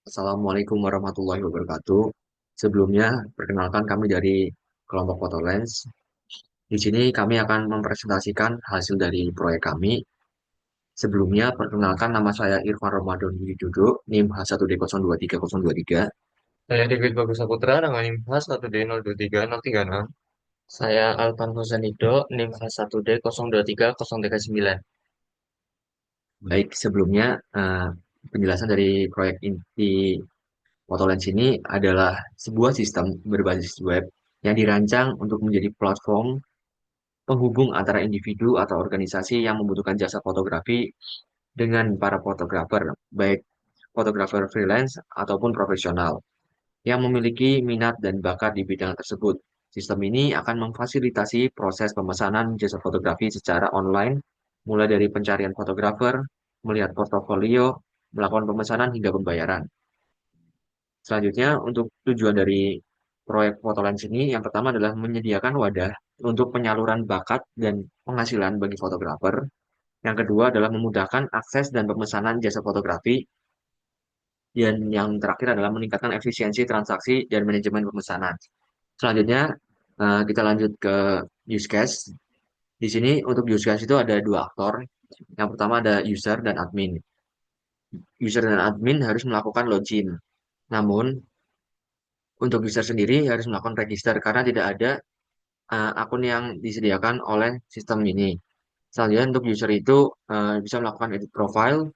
Assalamualaikum warahmatullahi wabarakatuh. Sebelumnya, perkenalkan kami dari kelompok Photolens. Di sini kami akan mempresentasikan hasil dari proyek kami. Sebelumnya, perkenalkan nama saya Irfan Ramadan Widodo, NIM H1D023023. Saya David Bagus Saputra dengan NIM H1D023 036. Saya Alvan Hosanito, NIM H1D023 039. Baik, sebelumnya penjelasan dari proyek inti Photolens ini adalah sebuah sistem berbasis web yang dirancang untuk menjadi platform penghubung antara individu atau organisasi yang membutuhkan jasa fotografi dengan para fotografer, baik fotografer freelance ataupun profesional yang memiliki minat dan bakat di bidang tersebut. Sistem ini akan memfasilitasi proses pemesanan jasa fotografi secara online, mulai dari pencarian fotografer, melihat portofolio, melakukan pemesanan hingga pembayaran. Selanjutnya, untuk tujuan dari proyek Photolens ini, yang pertama adalah menyediakan wadah untuk penyaluran bakat dan penghasilan bagi fotografer. Yang kedua adalah memudahkan akses dan pemesanan jasa fotografi. Dan yang terakhir adalah meningkatkan efisiensi transaksi dan manajemen pemesanan. Selanjutnya, kita lanjut ke use case. Di sini untuk use case itu ada dua aktor. Yang pertama ada user dan admin. User dan admin harus melakukan login. Namun, untuk user sendiri harus melakukan register karena tidak ada akun yang disediakan oleh sistem ini. Selanjutnya untuk user itu bisa melakukan edit profile,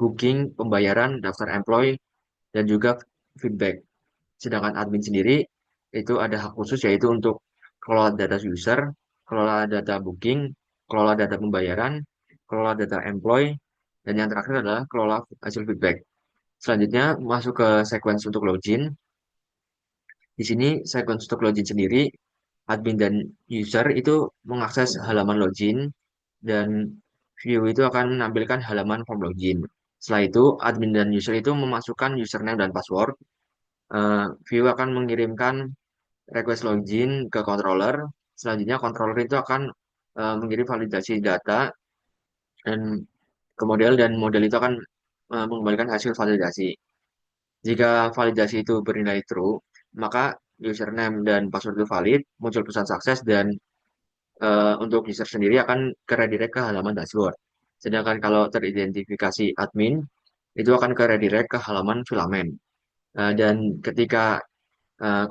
booking, pembayaran, daftar employee, dan juga feedback. Sedangkan admin sendiri itu ada hak khusus yaitu untuk kelola data user, kelola data booking, kelola data pembayaran, kelola data employee, dan yang terakhir adalah kelola hasil feedback. Selanjutnya masuk ke sequence untuk login. Di sini sequence untuk login sendiri, admin dan user itu mengakses halaman login dan view itu akan menampilkan halaman form login. Setelah itu, admin dan user itu memasukkan username dan password. View akan mengirimkan request login ke controller. Selanjutnya, controller itu akan mengirim validasi data dan ke model dan model itu akan mengembalikan hasil validasi. Jika validasi itu bernilai true, maka username dan password itu valid, muncul pesan sukses dan untuk user sendiri akan ke redirect ke halaman dashboard. Sedangkan kalau teridentifikasi admin, itu akan ke redirect ke halaman filamen. Dan ketika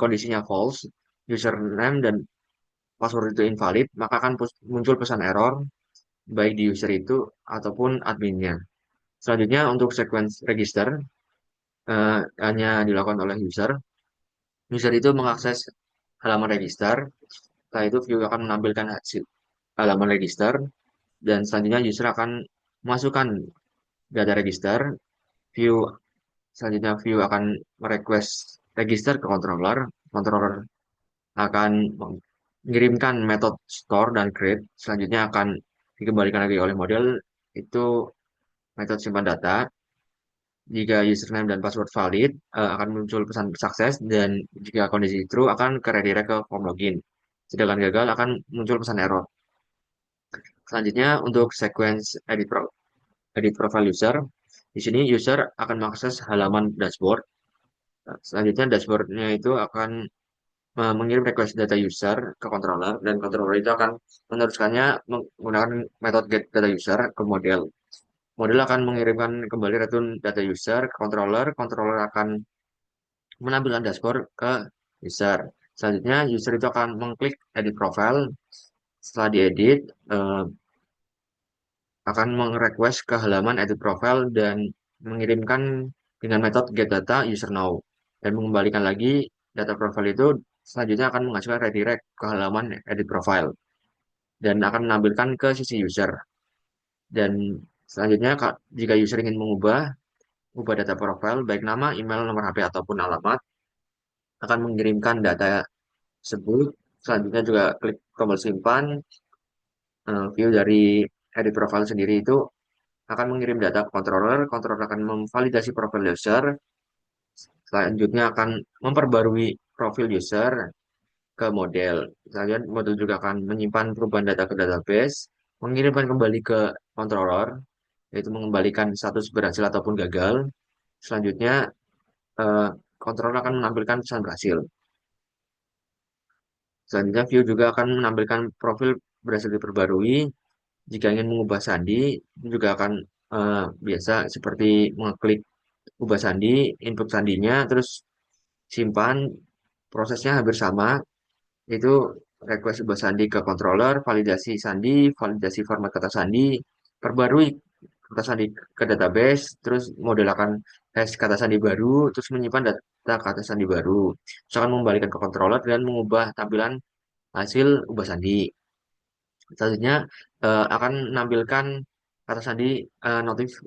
kondisinya false, username dan password itu invalid, maka akan muncul pesan error baik di user itu ataupun adminnya. Selanjutnya untuk sequence register hanya dilakukan oleh user. User itu mengakses halaman register, setelah itu view akan menampilkan hasil halaman register, dan selanjutnya user akan masukkan data register, view selanjutnya view akan merequest register ke controller, controller akan mengirimkan metode store dan create, selanjutnya akan dikembalikan lagi oleh model, itu metode simpan data. Jika username dan password valid, akan muncul pesan sukses dan jika kondisi true akan ke redirect ke form login. Sedangkan gagal akan muncul pesan error. Selanjutnya untuk sequence edit profile user, di sini user akan mengakses halaman dashboard. Selanjutnya dashboardnya itu akan mengirim request data user ke controller dan controller itu akan meneruskannya menggunakan metode get data user ke model. Model akan mengirimkan kembali return data user ke controller, controller akan menampilkan dashboard ke user. Selanjutnya user itu akan mengklik edit profile. Setelah diedit, akan mengrequest ke halaman edit profile dan mengirimkan dengan metode get data user now dan mengembalikan lagi data profile itu selanjutnya akan menghasilkan redirect ke halaman edit profile dan akan menampilkan ke sisi user dan selanjutnya jika user ingin ubah data profile baik nama, email, nomor HP ataupun alamat akan mengirimkan data tersebut. Selanjutnya juga klik tombol simpan. View dari edit profile sendiri itu akan mengirim data ke controller, controller akan memvalidasi profil user, selanjutnya akan memperbarui profil user ke model. Selanjutnya model juga akan menyimpan perubahan data ke database, mengirimkan kembali ke controller, yaitu mengembalikan status berhasil ataupun gagal. Selanjutnya eh, controller akan menampilkan pesan berhasil. Selanjutnya, view juga akan menampilkan profil berhasil diperbarui. Jika ingin mengubah sandi, itu juga akan biasa seperti mengklik ubah sandi, input sandinya, terus simpan. Prosesnya hampir sama, itu request ubah sandi ke controller, validasi format kata sandi, perbarui kata sandi ke database, terus model akan hash kata sandi baru, terus menyimpan data kata sandi baru. Terus akan mengembalikan ke controller dan mengubah tampilan hasil ubah sandi. Selanjutnya akan menampilkan kata sandi notif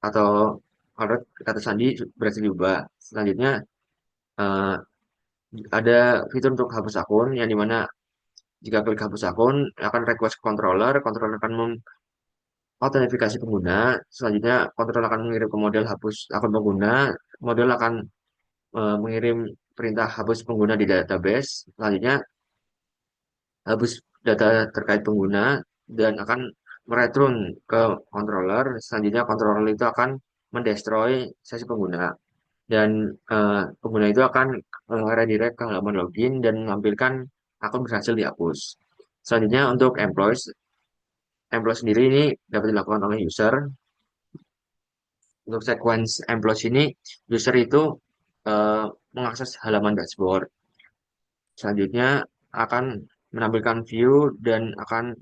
atau alert kata sandi berhasil diubah. Selanjutnya eh, ada fitur untuk hapus akun yang dimana jika klik hapus akun akan request ke controller, controller akan autentifikasi pengguna. Selanjutnya controller akan mengirim ke model hapus akun pengguna, model akan mengirim perintah hapus pengguna di database. Selanjutnya hapus data terkait pengguna dan akan mereturn ke controller. Selanjutnya controller itu akan mendestroy sesi pengguna dan pengguna itu akan redirect ke halaman login dan menampilkan akun berhasil dihapus. Selanjutnya untuk employee sendiri ini dapat dilakukan oleh user. Untuk sequence employees ini, user itu eh, mengakses halaman dashboard. Selanjutnya akan menampilkan view dan akan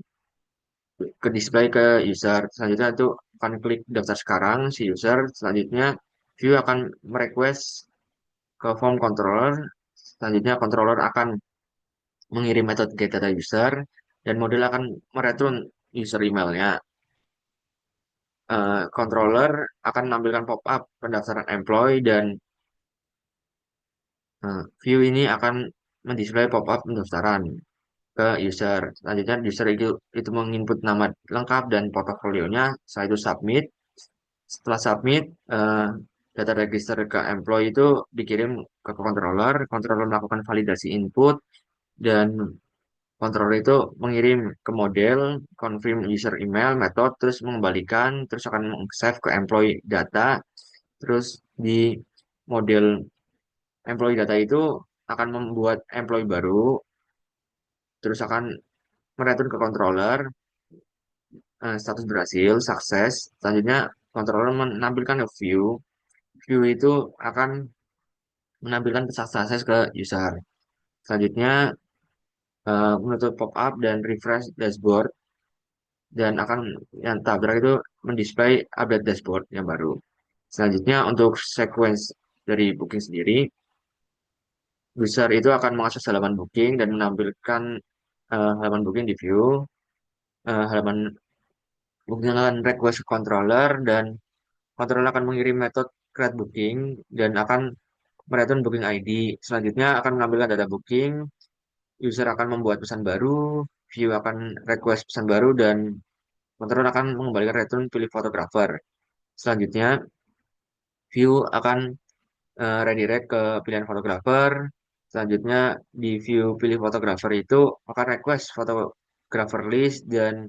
ke display ke user. Selanjutnya itu akan klik daftar sekarang si user. Selanjutnya view akan merequest ke form controller. Selanjutnya controller akan mengirim metode get data user dan model akan mereturn user emailnya. Controller akan menampilkan pop-up pendaftaran employee dan view ini akan mendisplay pop-up pendaftaran ke user. Selanjutnya user itu menginput nama lengkap dan portofolionya, setelah itu submit. Setelah submit, data register ke employee itu dikirim ke controller. Controller melakukan validasi input dan controller itu mengirim ke model, confirm user email, method, terus mengembalikan, terus akan save ke employee data, terus di model employee data itu akan membuat employee baru, terus akan mereturn ke controller, status berhasil, sukses. Selanjutnya, controller menampilkan view. View itu akan menampilkan pesan sukses ke user. Selanjutnya, menutup pop-up dan refresh dashboard dan akan yang tabrak itu mendisplay update dashboard yang baru. Selanjutnya, untuk sequence dari booking sendiri, user itu akan mengakses halaman booking dan menampilkan halaman booking di view, halaman booking akan request ke controller dan controller akan mengirim metode create booking dan akan mereturn booking ID. Selanjutnya akan mengambilkan data booking, user akan membuat pesan baru, view akan request pesan baru dan controller akan mengembalikan return pilih fotografer. Selanjutnya view akan redirect ke pilihan fotografer. Selanjutnya di view pilih fotografer itu akan request fotografer list dan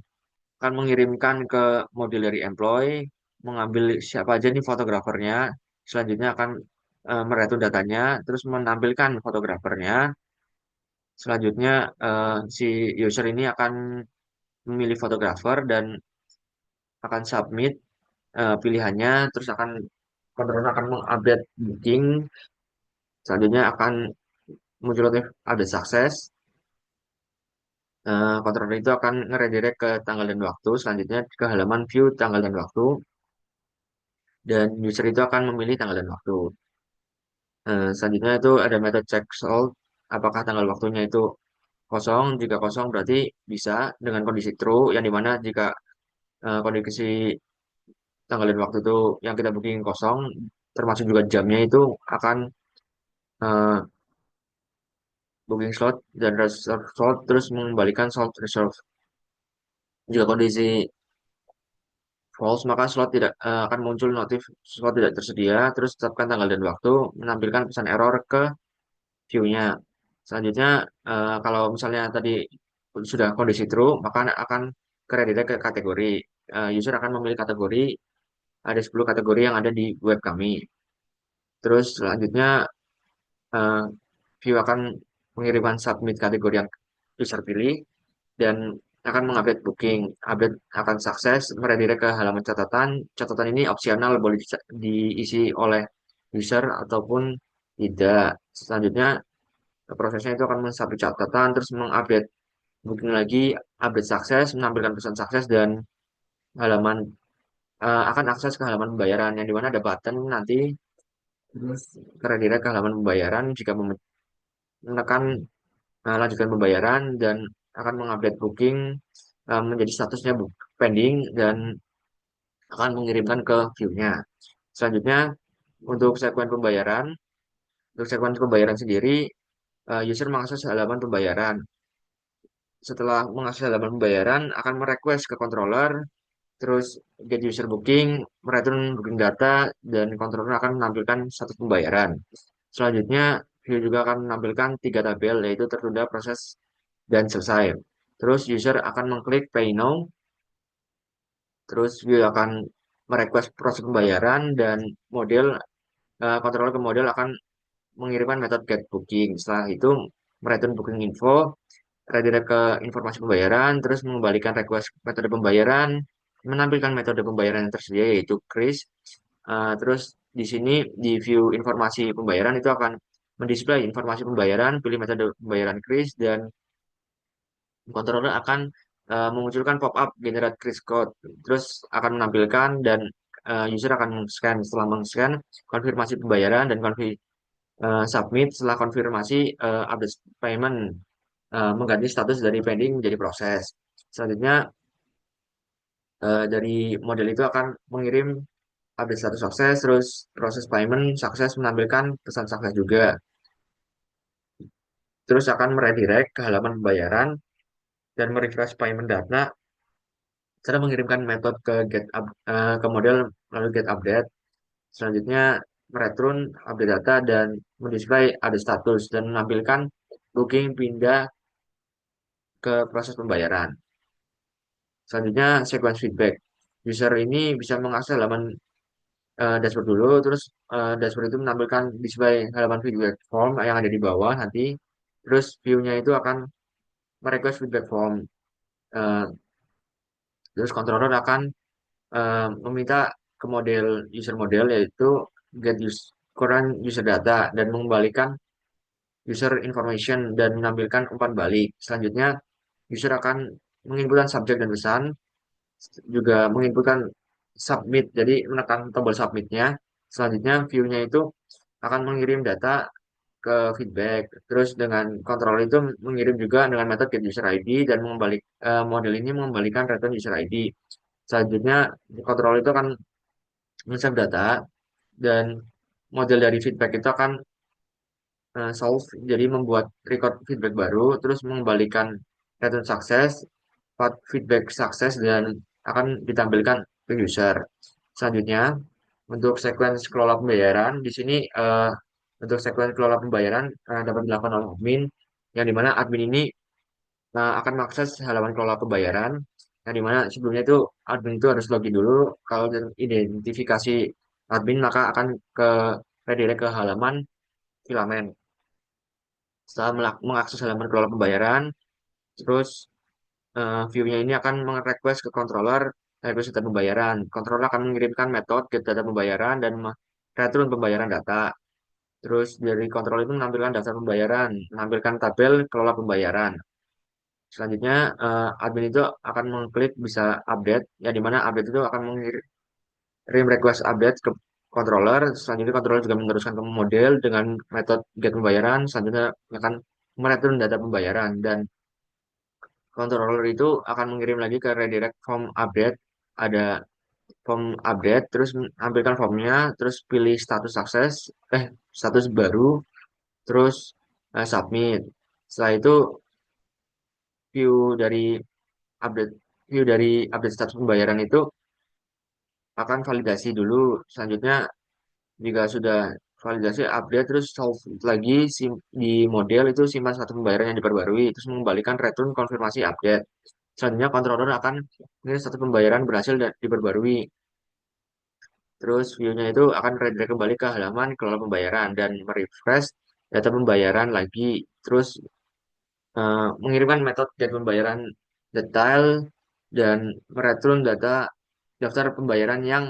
akan mengirimkan ke model dari employee, mengambil siapa aja nih fotografernya, selanjutnya akan meretur datanya, terus menampilkan fotografernya, selanjutnya si user ini akan memilih fotografer dan akan submit pilihannya, terus controller akan mengupdate booking, selanjutnya akan muncul notif ada sukses, controller itu akan ngeredirect ke tanggal dan waktu, selanjutnya ke halaman view tanggal dan waktu, dan user itu akan memilih tanggal dan waktu. Selanjutnya itu ada metode check result, apakah tanggal waktunya itu kosong. Jika kosong berarti bisa dengan kondisi true, yang dimana jika kondisi tanggal dan waktu itu yang kita booking kosong, termasuk juga jamnya itu akan eh, booking slot dan reserve slot, terus mengembalikan slot reserve. Jika kondisi false, maka slot tidak akan muncul notif slot tidak tersedia, terus tetapkan tanggal dan waktu, menampilkan pesan error ke view-nya. Selanjutnya, kalau misalnya tadi sudah kondisi true, maka akan keredirect ke kategori. User akan memilih kategori, ada 10 kategori yang ada di web kami. Terus selanjutnya eh, view akan mengirimkan submit kategori yang user pilih dan akan mengupdate booking. Update akan sukses, meredirect ke halaman catatan. Catatan ini opsional, boleh diisi oleh user ataupun tidak. Selanjutnya prosesnya itu akan mensubmit catatan, terus mengupdate booking lagi, update sukses, menampilkan pesan sukses dan halaman akan akses ke halaman pembayaran yang dimana ada button nanti terus redirect ke halaman pembayaran jika menekan lanjutkan pembayaran dan akan mengupdate booking menjadi statusnya pending dan akan mengirimkan ke view-nya. Selanjutnya untuk segmen pembayaran sendiri user mengakses halaman pembayaran. Setelah mengakses halaman pembayaran akan merequest ke controller, terus get user booking, mereturn booking data dan controller akan menampilkan status pembayaran. Selanjutnya view juga akan menampilkan tiga tabel yaitu tertunda, proses, dan selesai. Terus user akan mengklik Pay Now, terus view akan merequest proses pembayaran dan model controller ke model akan mengirimkan metode get booking. Setelah itu mereturn booking info, redirect ke informasi pembayaran, terus mengembalikan request metode pembayaran, menampilkan metode pembayaran yang tersedia yaitu kris. Terus di sini di view informasi pembayaran itu akan mendisplay informasi pembayaran, pilih metode pembayaran kris dan controller akan memunculkan pop-up generate kris code. Terus akan menampilkan dan user akan men-scan. Setelah men-scan, konfirmasi pembayaran dan submit. Setelah konfirmasi update payment mengganti status dari pending menjadi proses. Selanjutnya dari model itu akan mengirim update status sukses, terus proses payment sukses menampilkan pesan sukses juga. Terus akan meredirect ke halaman pembayaran dan merefresh payment data. Cara mengirimkan metode ke model melalui get update. Selanjutnya mereturn update data dan mendisplay ada status dan menampilkan booking pindah ke proses pembayaran. Selanjutnya sequence feedback. User ini bisa mengakses halaman dashboard dulu, terus dashboard itu menampilkan display halaman feedback form yang ada di bawah nanti. Terus view-nya itu akan merequest feedback form. Eh, terus controller akan meminta ke model user model yaitu get current user data dan mengembalikan user information dan menampilkan umpan balik. Selanjutnya user akan menginputkan subjek dan pesan, juga menginputkan submit, jadi menekan tombol submitnya. Selanjutnya view-nya itu akan mengirim data ke feedback. Terus dengan kontrol itu mengirim juga dengan metode get user ID dan model ini mengembalikan return user ID. Selanjutnya kontrol itu akan men-save data dan model dari feedback itu akan solve, jadi membuat record feedback baru, terus mengembalikan return success, feedback sukses dan akan ditampilkan ke user. Selanjutnya, untuk sequence kelola pembayaran, di sini untuk sequence kelola pembayaran dapat dilakukan oleh admin, yang dimana admin ini akan mengakses halaman kelola pembayaran, yang dimana sebelumnya itu admin itu harus login dulu. Kalau identifikasi admin maka akan ke redirect ke halaman filamen. Setelah mengakses halaman kelola pembayaran, terus view-nya ini akan request ke controller request data pembayaran. Controller akan mengirimkan metode get data pembayaran dan return pembayaran data. Terus dari controller itu menampilkan daftar pembayaran, menampilkan tabel kelola pembayaran. Selanjutnya admin itu akan mengklik bisa update, ya di mana update itu akan mengirim request update ke controller. Selanjutnya controller juga meneruskan ke model dengan metode get pembayaran. Selanjutnya akan mereturn data pembayaran dan controller itu akan mengirim lagi ke redirect form update. Ada form update, terus ambilkan formnya, terus pilih status sukses, status baru, terus submit. Setelah itu view dari update view dari update status pembayaran itu akan validasi dulu. Selanjutnya jika sudah validasi update terus solve lagi di model itu simpan status pembayaran yang diperbarui terus mengembalikan return konfirmasi update. Selanjutnya controller akan mengirim status pembayaran berhasil dan diperbarui. Terus view-nya itu akan redirect kembali ke halaman kelola pembayaran dan merefresh data pembayaran lagi. Terus mengirimkan metode dan pembayaran detail dan mereturn data daftar pembayaran yang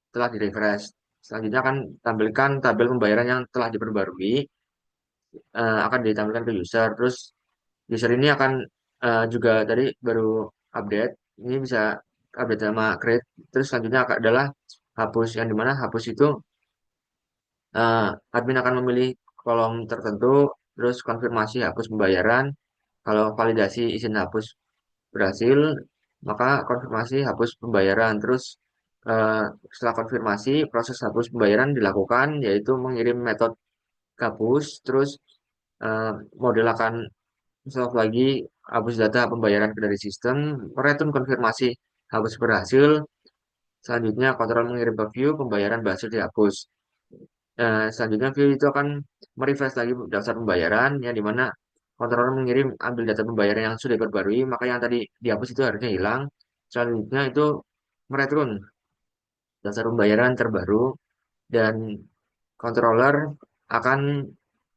telah direfresh. Selanjutnya akan tampilkan tabel pembayaran yang telah diperbarui, akan ditampilkan ke user. Terus user ini akan juga tadi baru update, ini bisa update sama create. Terus selanjutnya adalah hapus, yang dimana hapus itu eh, admin akan memilih kolom tertentu, terus konfirmasi hapus pembayaran. Kalau validasi izin hapus berhasil, maka konfirmasi hapus pembayaran. Terus eh, setelah konfirmasi, proses hapus pembayaran dilakukan, yaitu mengirim metode hapus, terus eh, model akan self lagi hapus data pembayaran dari sistem, return konfirmasi hapus berhasil. Selanjutnya kontrol mengirim ke view pembayaran berhasil dihapus. Selanjutnya view itu akan merefresh lagi daftar pembayaran, yang dimana controller mengirim ambil data pembayaran yang sudah diperbarui, maka yang tadi dihapus itu harusnya hilang. Selanjutnya itu mereturn daftar pembayaran terbaru, dan controller akan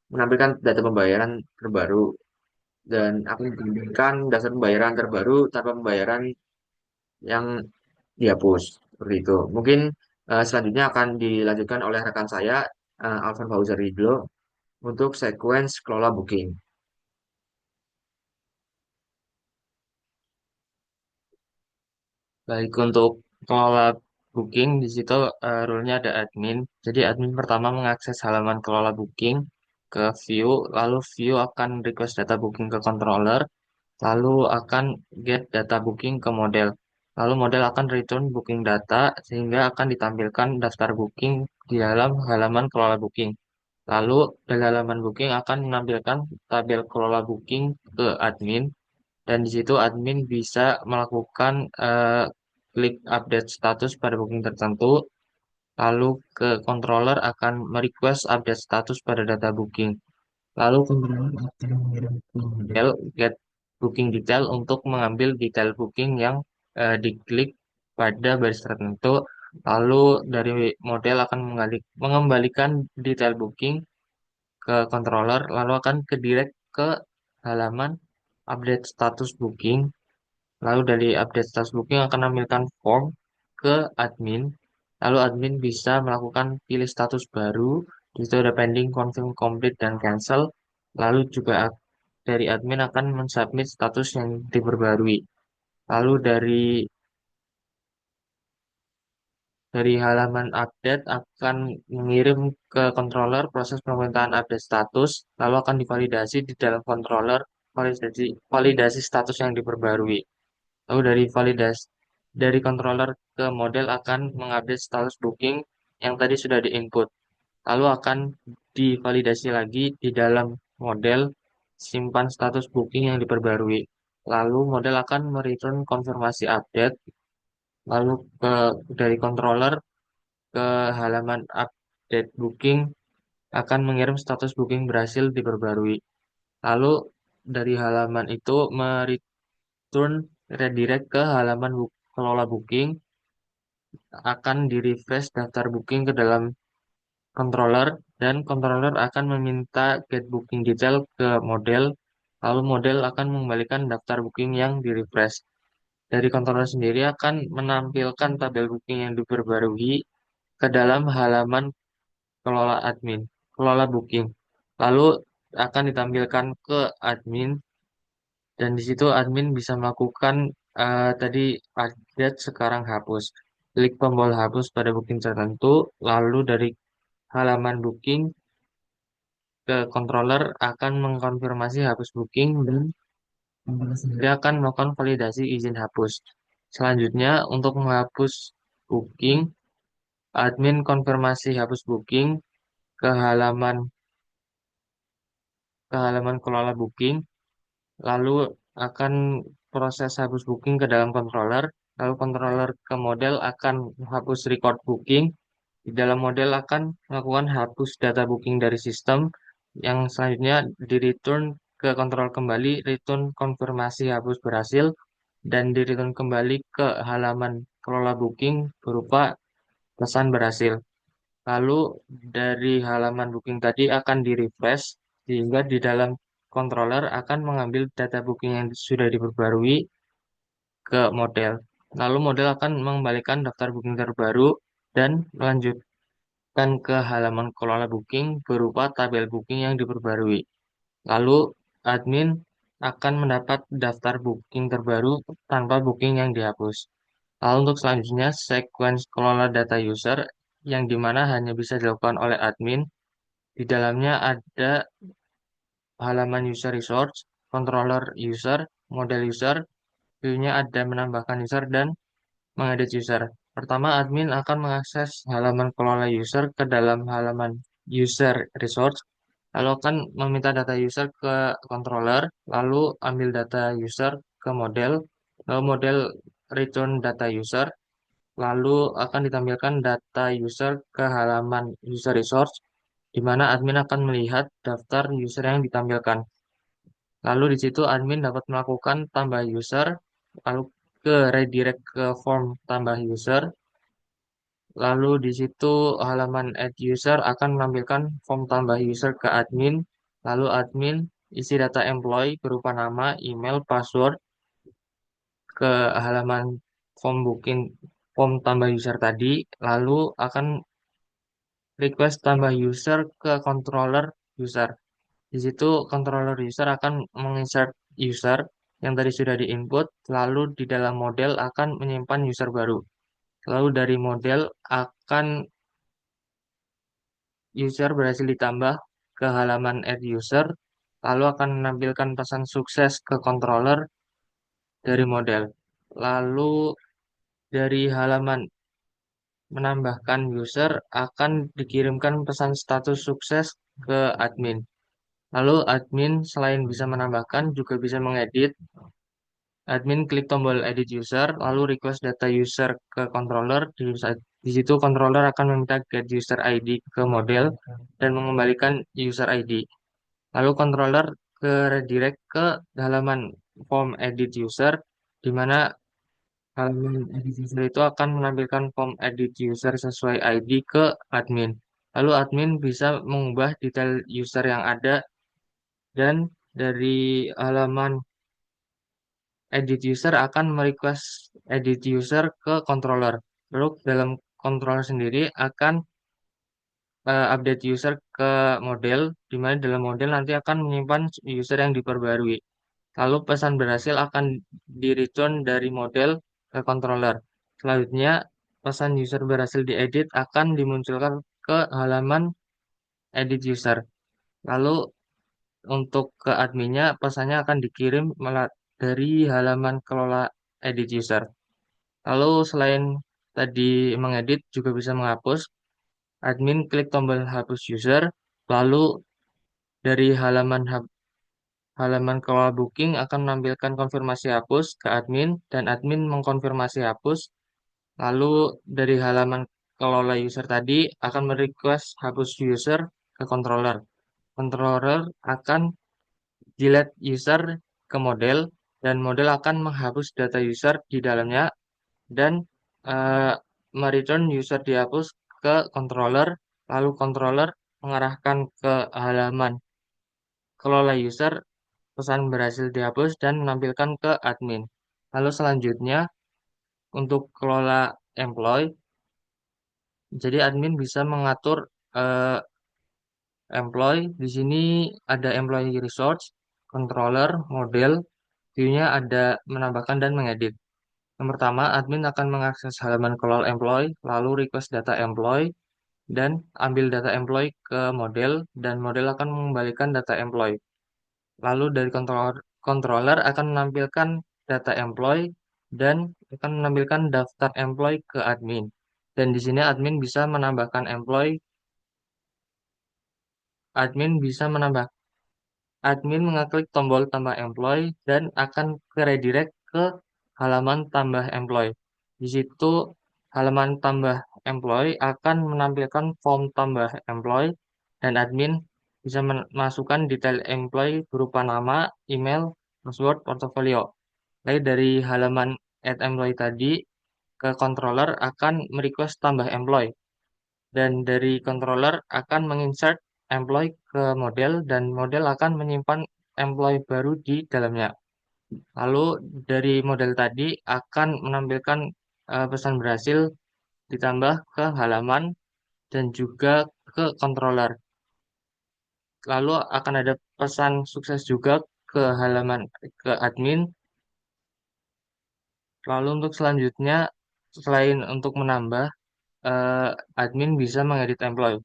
menampilkan data pembayaran terbaru dan akan diberikan daftar pembayaran terbaru tanpa pembayaran yang dihapus. Seperti itu. Mungkin selanjutnya akan dilanjutkan oleh rekan saya, Alvan Fauzer Ridlo, untuk sequence kelola booking. Baik, untuk kelola booking di situ rule-nya ada admin. Jadi admin pertama mengakses halaman kelola booking ke view, lalu view akan request data booking ke controller, lalu akan get data booking ke model. Lalu model akan return booking data sehingga akan ditampilkan daftar booking di dalam halaman kelola booking. Lalu dari halaman booking akan menampilkan tabel kelola booking ke admin, dan di situ admin bisa melakukan klik update status pada booking tertentu, lalu ke controller akan merequest update status pada data booking. Lalu controller akan mengirim ke model get booking detail untuk mengambil detail booking yang diklik pada baris tertentu. Lalu dari model akan mengembalikan detail booking ke controller, lalu akan ke direct ke halaman update status booking. Lalu dari update status booking akan menampilkan form ke admin. Lalu admin bisa melakukan pilih status baru. Di situ ada pending, confirm, complete, dan cancel. Lalu juga dari admin akan mensubmit status yang diperbarui. Lalu dari halaman update akan mengirim ke controller proses permintaan update status, lalu akan divalidasi di dalam controller validasi status yang diperbarui. Lalu dari controller ke model akan mengupdate status booking yang tadi sudah diinput. Lalu akan divalidasi lagi di dalam model simpan status booking yang diperbarui. Lalu model akan mereturn konfirmasi update. Lalu dari controller ke halaman update booking akan mengirim status booking berhasil diperbarui. Lalu dari halaman itu mereturn redirect ke halaman kelola booking, akan di-refresh daftar booking ke dalam controller, dan controller akan meminta get booking detail ke model, lalu model akan mengembalikan daftar booking yang di-refresh. Dari controller sendiri akan menampilkan tabel booking yang diperbarui ke dalam halaman kelola admin, kelola booking. Lalu akan ditampilkan ke admin, dan di situ admin bisa melakukan tadi update sekarang hapus. Klik tombol hapus pada booking tertentu, lalu dari halaman booking ke controller akan mengkonfirmasi hapus booking, dan controller sendiri akan melakukan validasi izin hapus. Selanjutnya, untuk menghapus booking, admin konfirmasi hapus booking ke halaman kelola booking, lalu akan proses hapus booking ke dalam controller, lalu controller ke model akan menghapus record booking. Di dalam model akan melakukan hapus data booking dari sistem, yang selanjutnya di return ke kontrol kembali, return konfirmasi hapus berhasil, dan di return kembali ke halaman kelola booking berupa pesan berhasil. Lalu dari halaman booking tadi akan di-refresh sehingga di dalam controller akan mengambil data booking yang sudah diperbarui ke model. Lalu model akan mengembalikan daftar booking terbaru dan melanjutkan ke halaman kelola booking berupa tabel booking yang diperbarui. Lalu admin akan mendapat daftar booking terbaru tanpa booking yang dihapus. Lalu untuk selanjutnya, sequence kelola data user yang dimana hanya bisa dilakukan oleh admin. Di dalamnya ada halaman user resource, controller user, model user, view-nya ada menambahkan user dan mengedit user. Pertama, admin akan mengakses halaman kelola user ke dalam halaman user resource, lalu akan meminta data user ke controller, lalu ambil data user ke model, lalu model return data user, lalu akan ditampilkan data user ke halaman user resource, di mana admin akan melihat daftar user yang ditampilkan. Lalu di situ admin dapat melakukan tambah user, lalu ke redirect ke form tambah user. Lalu di situ halaman add user akan menampilkan form tambah user ke admin. Lalu admin isi data employee berupa nama, email, password ke halaman form booking form tambah user tadi. Lalu akan request tambah user ke controller user. Di situ controller user akan menginsert user yang tadi sudah diinput, lalu di dalam model akan menyimpan user baru. Lalu dari model akan user berhasil ditambah ke halaman add user, lalu akan menampilkan pesan sukses ke controller dari model. Lalu dari halaman menambahkan user akan dikirimkan pesan status sukses ke admin. Lalu admin selain bisa menambahkan juga bisa mengedit. Admin klik tombol edit user, lalu request data user ke controller. Di situ controller akan meminta get user ID ke model dan mengembalikan user ID. Lalu controller ke redirect ke halaman form edit user, di mana halaman edit user itu akan menampilkan form edit user sesuai ID ke admin. Lalu admin bisa mengubah detail user yang ada dan dari halaman edit user akan merequest edit user ke controller. Lalu dalam controller sendiri akan update user ke model, di mana dalam model nanti akan menyimpan user yang diperbarui. Lalu pesan berhasil akan di-return dari model ke controller. Selanjutnya, pesan user berhasil diedit akan dimunculkan ke halaman edit user. Lalu untuk ke adminnya, pesannya akan dikirim dari halaman kelola edit user. Lalu selain tadi mengedit juga bisa menghapus, admin klik tombol hapus user, lalu dari halaman kelola booking akan menampilkan konfirmasi hapus ke admin dan admin mengkonfirmasi hapus. Lalu dari halaman kelola user tadi akan merequest hapus user ke controller. Controller akan delete user ke model dan model akan menghapus data user di dalamnya dan eh, mereturn user dihapus ke controller, lalu controller mengarahkan ke halaman kelola user, pesan berhasil dihapus dan menampilkan ke admin. Lalu selanjutnya untuk kelola employee, jadi admin bisa mengatur eh, employee. Di sini ada employee resource, controller, model, view-nya ada menambahkan dan mengedit. Yang pertama, admin akan mengakses halaman kelola employee, lalu request data employee, dan ambil data employee ke model, dan model akan mengembalikan data employee. Lalu dari controller akan menampilkan data employee, dan akan menampilkan daftar employee ke admin. Dan di sini admin bisa menambah admin mengeklik tombol tambah employee dan akan ke redirect ke halaman tambah employee. Di situ halaman tambah employee akan menampilkan form tambah employee dan admin bisa memasukkan detail employee berupa nama, email, password, portofolio. Lalu dari halaman add employee tadi, ke controller akan merequest tambah employee. Dan dari controller akan menginsert employee ke model dan model akan menyimpan employee baru di dalamnya. Lalu dari model tadi akan menampilkan pesan berhasil ditambah ke halaman dan juga ke controller. Lalu akan ada pesan sukses juga ke halaman ke admin. Lalu untuk selanjutnya selain untuk menambah, eh, admin bisa mengedit employee.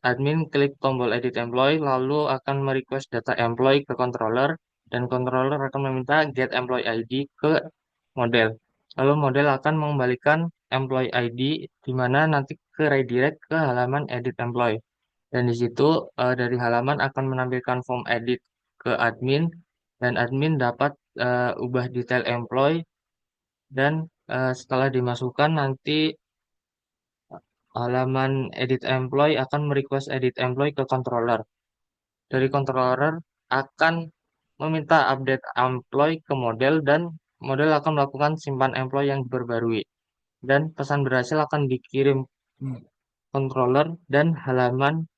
Admin klik tombol edit employee lalu akan merequest data employee ke controller dan controller akan meminta get employee ID ke model. Lalu model akan mengembalikan employee ID di mana nanti ke redirect ke halaman edit employee. Dan di situ dari halaman akan menampilkan form edit ke admin dan admin dapat ubah detail employee dan setelah dimasukkan nanti halaman edit employee akan merequest edit employee ke controller. Dari controller akan meminta update employee ke model dan model akan melakukan simpan employee yang diperbarui. Dan pesan berhasil akan dikirim controller dan halaman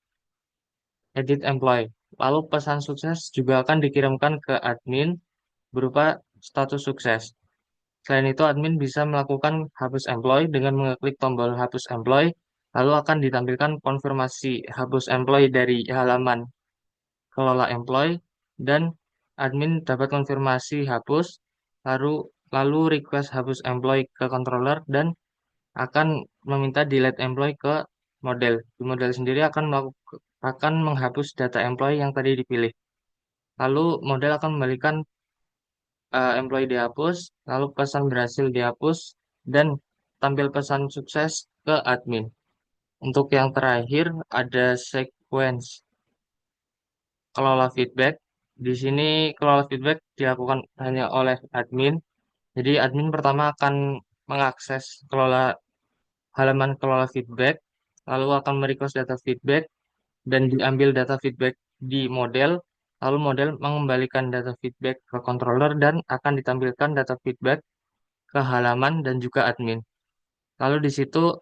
edit employee. Lalu pesan sukses juga akan dikirimkan ke admin berupa status sukses. Selain itu, admin bisa melakukan hapus employee dengan mengeklik tombol hapus employee, lalu akan ditampilkan konfirmasi hapus employee dari halaman kelola employee, dan admin dapat konfirmasi hapus, lalu request hapus employee ke controller, dan akan meminta delete employee ke model. Di model sendiri akan menghapus data employee yang tadi dipilih. Lalu model akan membalikan employee dihapus, lalu pesan berhasil dihapus, dan tampil pesan sukses ke admin. Untuk yang terakhir ada sequence kelola feedback. Di sini kelola feedback dilakukan hanya oleh admin. Jadi admin pertama akan mengakses halaman kelola feedback, lalu akan merequest data feedback dan diambil data feedback di model, lalu model mengembalikan data feedback ke controller dan akan ditampilkan data feedback ke halaman dan juga admin. Lalu di situ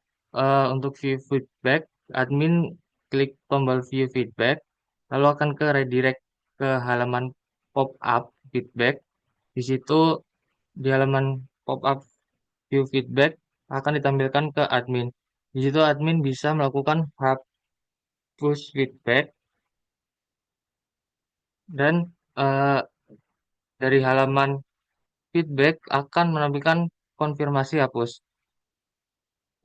untuk view feedback, admin klik tombol view feedback, lalu akan ke redirect ke halaman pop-up feedback. Di situ di halaman pop-up view feedback akan ditampilkan ke admin. Di situ admin bisa melakukan hapus feedback dan eh, dari halaman feedback akan menampilkan konfirmasi hapus.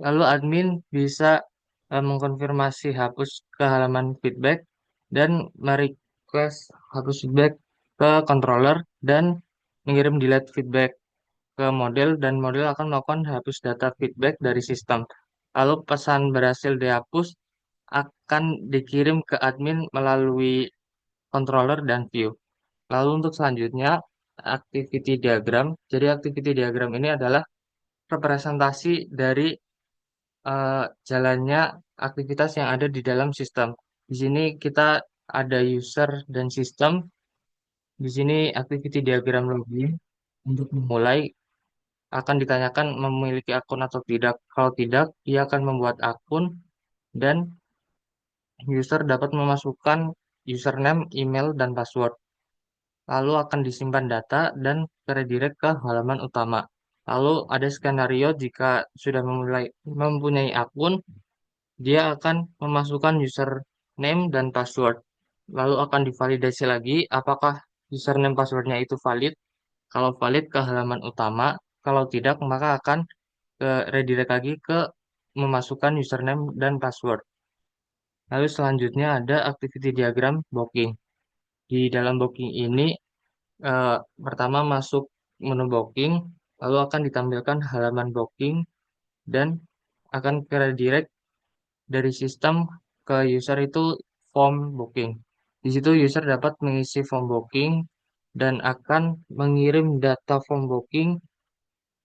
Lalu admin bisa mengkonfirmasi hapus ke halaman feedback dan merequest hapus feedback ke controller dan mengirim delete feedback ke model dan model akan melakukan hapus data feedback dari sistem. Lalu pesan berhasil dihapus akan dikirim ke admin melalui controller dan view. Lalu untuk selanjutnya activity diagram. Jadi activity diagram ini adalah representasi dari eh, jalannya aktivitas yang ada di dalam sistem. Di sini kita ada user dan sistem. Di sini activity diagram login. Untuk memulai akan ditanyakan memiliki akun atau tidak. Kalau tidak, ia akan membuat akun dan user dapat memasukkan username, email, dan password. Lalu akan disimpan data dan redirect ke halaman utama. Lalu ada skenario jika sudah mempunyai akun, dia akan memasukkan username dan password. Lalu akan divalidasi lagi apakah username passwordnya itu valid. Kalau valid ke halaman utama, kalau tidak maka akan ke redirect lagi ke memasukkan username dan password. Lalu selanjutnya ada activity diagram booking. Di dalam booking ini eh, pertama masuk menu booking, lalu akan ditampilkan halaman booking dan akan ke redirect dari sistem ke user itu form booking. Di situ user dapat mengisi form booking dan akan mengirim data form booking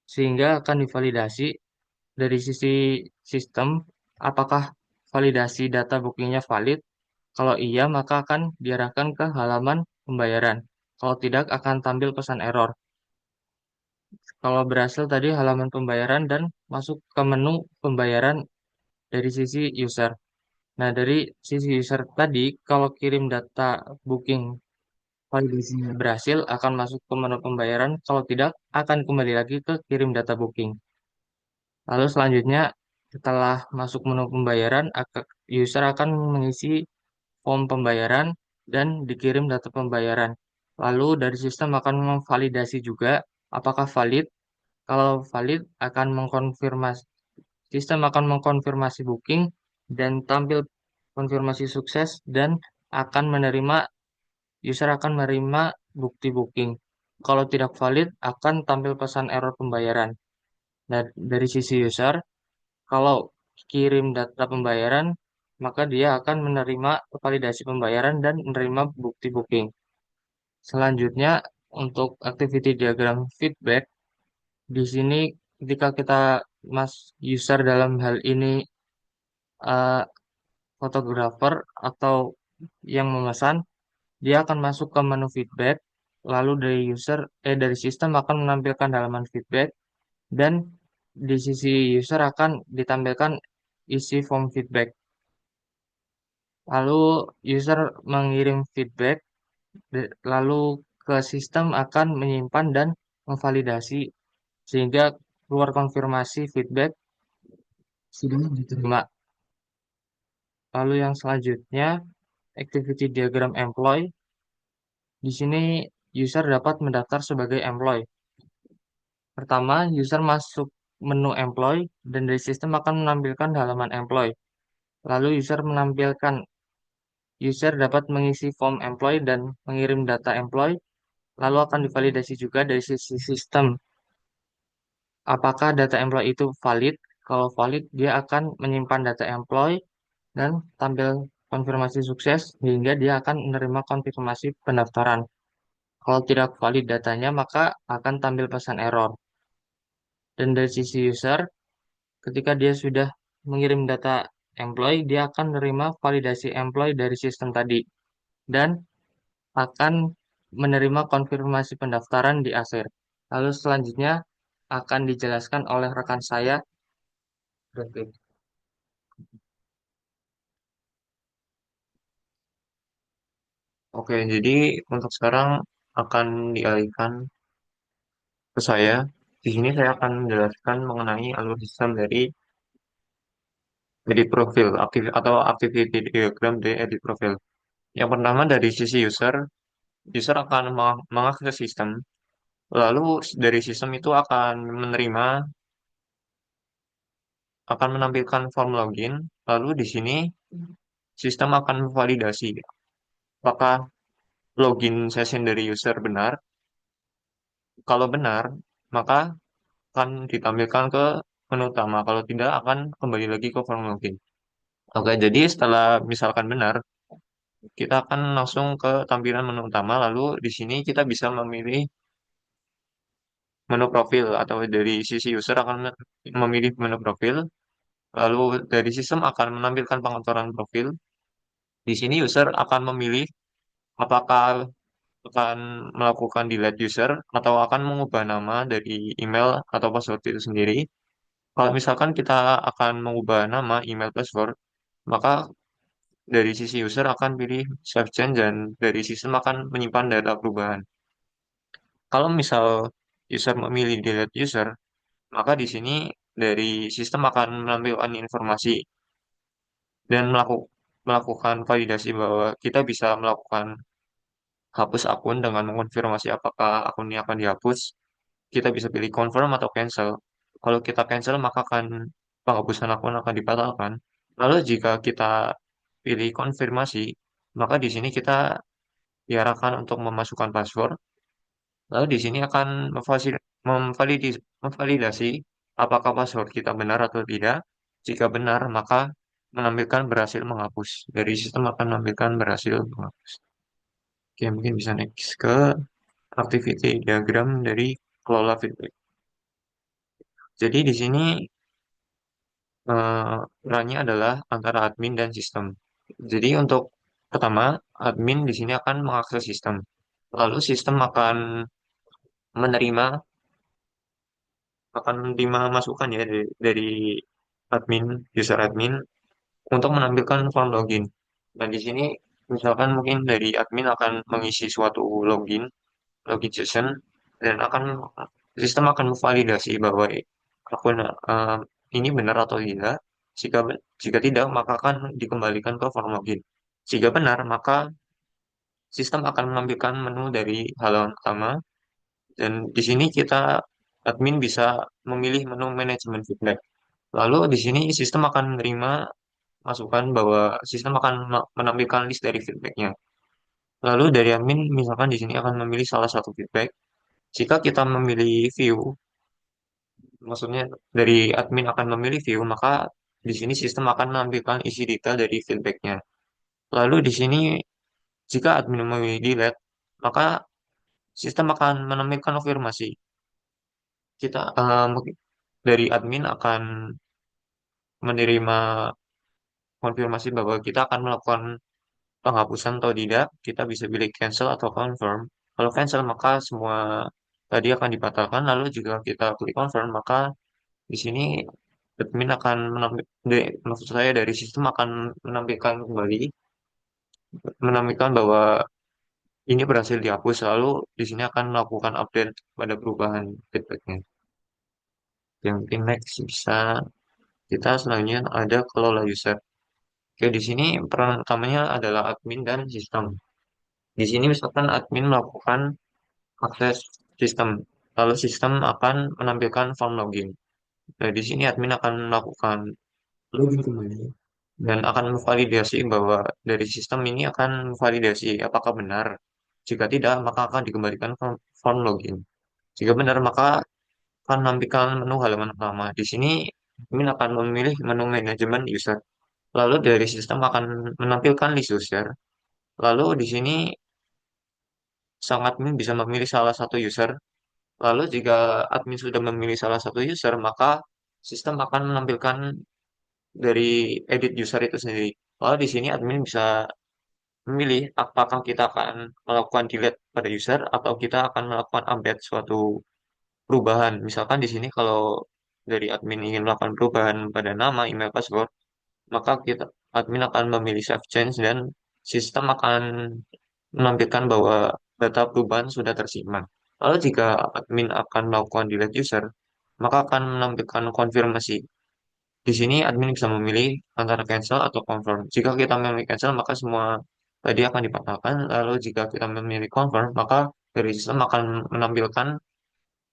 sehingga akan divalidasi dari sisi sistem apakah validasi data bookingnya valid. Kalau iya maka akan diarahkan ke halaman pembayaran. Kalau tidak akan tampil pesan error. Kalau berhasil tadi halaman pembayaran dan masuk ke menu pembayaran dari sisi user. Nah, dari sisi user tadi, kalau kirim data booking validasinya berhasil, akan masuk ke menu pembayaran. Kalau tidak, akan kembali lagi ke kirim data booking. Lalu selanjutnya, setelah masuk menu pembayaran, user akan mengisi form pembayaran dan dikirim data pembayaran. Lalu dari sistem akan memvalidasi juga apakah valid. Kalau valid, akan mengkonfirmasi sistem akan mengkonfirmasi booking dan tampil konfirmasi sukses dan akan menerima user akan menerima bukti booking. Kalau tidak valid, akan tampil pesan error pembayaran. Nah, dari sisi user, kalau kirim data pembayaran, maka dia akan menerima validasi pembayaran dan menerima bukti booking. Selanjutnya, untuk activity diagram feedback, di sini ketika kita mas user dalam hal ini eh, fotografer atau yang memesan, dia akan masuk ke menu feedback, lalu dari sistem akan menampilkan halaman feedback dan di sisi user akan ditampilkan isi form feedback. Lalu user mengirim feedback, lalu ke sistem akan menyimpan dan memvalidasi sehingga keluar konfirmasi feedback sudah diterima. Lalu yang selanjutnya, activity diagram employee. Di sini user dapat mendaftar sebagai employee. Pertama, user masuk menu employee dan dari sistem akan menampilkan halaman employee. Lalu user dapat mengisi form employee dan mengirim data employee, lalu akan divalidasi juga dari sisi sistem. Apakah data employee itu valid? Kalau valid, dia akan menyimpan data employee dan tampil konfirmasi sukses sehingga dia akan menerima konfirmasi pendaftaran. Kalau tidak valid datanya, maka akan tampil pesan error. Dan dari sisi user, ketika dia sudah mengirim data employee, dia akan menerima validasi employee dari sistem tadi dan akan menerima konfirmasi pendaftaran di akhir. Lalu selanjutnya akan dijelaskan oleh rekan saya. Oke, Oke, jadi untuk sekarang akan dialihkan ke saya. Di sini saya akan menjelaskan mengenai alur sistem dari edit profil atau activity diagram dari edit profil. Yang pertama dari sisi user, user akan mengakses sistem, lalu dari sistem itu akan menampilkan form login, lalu di sini sistem akan memvalidasi apakah login session dari user benar. Kalau benar, maka akan ditampilkan ke menu utama. Kalau tidak, akan kembali lagi ke form login. Oke, jadi setelah misalkan benar, kita akan langsung ke tampilan menu utama. Lalu di sini kita bisa memilih menu profil atau dari sisi user akan memilih menu profil. Lalu dari sistem akan menampilkan pengaturan profil. Di sini user akan memilih apakah akan melakukan delete user atau akan mengubah nama dari email atau password itu sendiri. Kalau misalkan kita akan mengubah nama, email, password, maka dari sisi user akan pilih save change dan dari sistem akan menyimpan data perubahan. Kalau misal user memilih delete user, maka di sini dari sistem akan menampilkan informasi dan melakukan validasi bahwa kita bisa melakukan hapus akun dengan mengonfirmasi apakah akun ini akan dihapus. Kita bisa pilih confirm atau cancel. Kalau kita cancel, maka penghapusan akun akan dibatalkan. Lalu jika kita pilih konfirmasi, maka di sini kita diarahkan untuk memasukkan password. Lalu di sini akan memvalidasi apakah password kita benar atau tidak. Jika benar, maka menampilkan berhasil menghapus. Dari sistem akan menampilkan berhasil menghapus. Oke, mungkin bisa next ke activity diagram dari kelola feedback. Jadi di sini perannya adalah antara admin dan sistem. Jadi untuk pertama, admin di sini akan mengakses sistem. Lalu sistem akan menerima akan menerima masukan ya dari admin, user admin untuk menampilkan form login. Dan di sini misalkan mungkin dari admin akan mengisi suatu login session, dan sistem akan memvalidasi bahwa akun ini benar atau tidak. Jika tidak, maka akan dikembalikan ke form login. Jika benar, maka sistem akan menampilkan menu dari halaman pertama, dan di sini kita admin bisa memilih menu manajemen feedback. Lalu di sini sistem akan menerima masukan bahwa sistem akan menampilkan list dari feedbacknya. Lalu dari admin misalkan di sini akan memilih salah satu feedback. Jika kita memilih view, maksudnya dari admin akan memilih view, maka di sini sistem akan menampilkan isi detail dari feedbacknya. Lalu di sini jika admin memilih delete, maka sistem akan menampilkan konfirmasi. Mungkin dari admin akan menerima konfirmasi bahwa kita akan melakukan penghapusan atau tidak. Kita bisa pilih cancel atau confirm. Kalau cancel, maka semua tadi akan dibatalkan. Lalu jika kita klik confirm, maka di sini admin akan maksud saya dari sistem akan menampilkan kembali, menampilkan bahwa ini berhasil dihapus. Lalu di sini akan melakukan update pada perubahan feedbacknya. Yang mungkin next bisa kita selanjutnya ada kelola user. Oke, di sini peran utamanya adalah admin dan sistem. Di sini misalkan admin melakukan akses sistem, lalu sistem akan menampilkan form login. Nah, di sini admin akan melakukan login kembali dan akan memvalidasi bahwa dari sistem ini akan memvalidasi apakah benar. Jika tidak, maka akan dikembalikan form login. Jika benar, maka akan menampilkan menu halaman pertama. Di sini admin akan memilih menu manajemen user. Lalu dari sistem akan menampilkan list user. Lalu di sini sang admin bisa memilih salah satu user. Lalu jika admin sudah memilih salah satu user, maka sistem akan menampilkan dari edit user itu sendiri. Lalu di sini admin bisa memilih apakah kita akan melakukan delete pada user atau kita akan melakukan update suatu perubahan. Misalkan di sini kalau dari admin ingin melakukan perubahan pada nama, email, password, maka admin akan memilih save change dan sistem akan menampilkan bahwa data perubahan sudah tersimpan. Lalu jika admin akan melakukan delete user, maka akan menampilkan konfirmasi. Di sini admin bisa memilih antara cancel atau confirm. Jika kita memilih cancel, maka semua tadi akan dibatalkan. Lalu jika kita memilih confirm, maka dari sistem akan menampilkan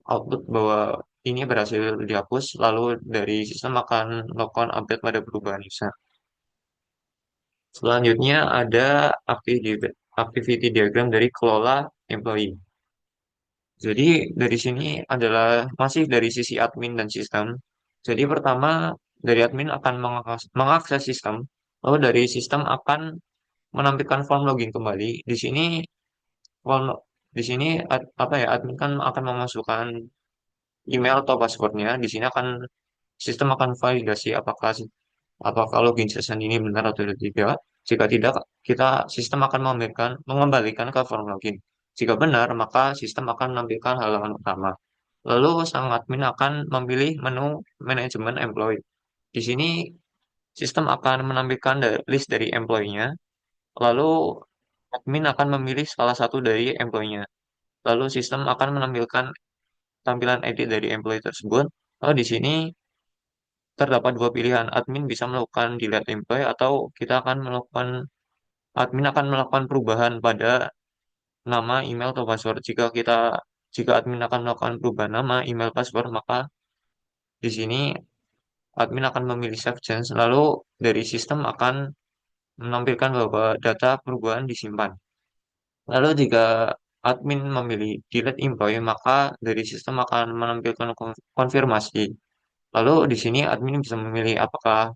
output bahwa ini berhasil dihapus. Lalu dari sistem akan melakukan update pada perubahan user. Selanjutnya ada activity diagram dari kelola employee. Jadi dari sini adalah masih dari sisi admin dan sistem. Jadi pertama dari admin akan mengakses sistem, lalu dari sistem akan menampilkan form login kembali. Form di sini apa ya, admin kan akan memasukkan email atau passwordnya. Di sini sistem akan validasi apakah login session ini benar atau tidak. Jika tidak, sistem akan mengembalikan ke form login. Jika benar, maka sistem akan menampilkan halaman utama. Lalu sang admin akan memilih menu manajemen employee. Di sini sistem akan menampilkan list dari employee-nya. Lalu admin akan memilih salah satu dari employee-nya. Lalu sistem akan menampilkan tampilan edit dari employee tersebut. Lalu di sini terdapat dua pilihan. Admin bisa melakukan delete employee atau admin akan melakukan perubahan pada nama, email, atau password. Jika admin akan melakukan perubahan nama, email, password, maka di sini admin akan memilih save change. Lalu dari sistem akan menampilkan bahwa data perubahan disimpan. Lalu jika admin memilih delete employee, maka dari sistem akan menampilkan konfirmasi. Lalu di sini admin bisa memilih apakah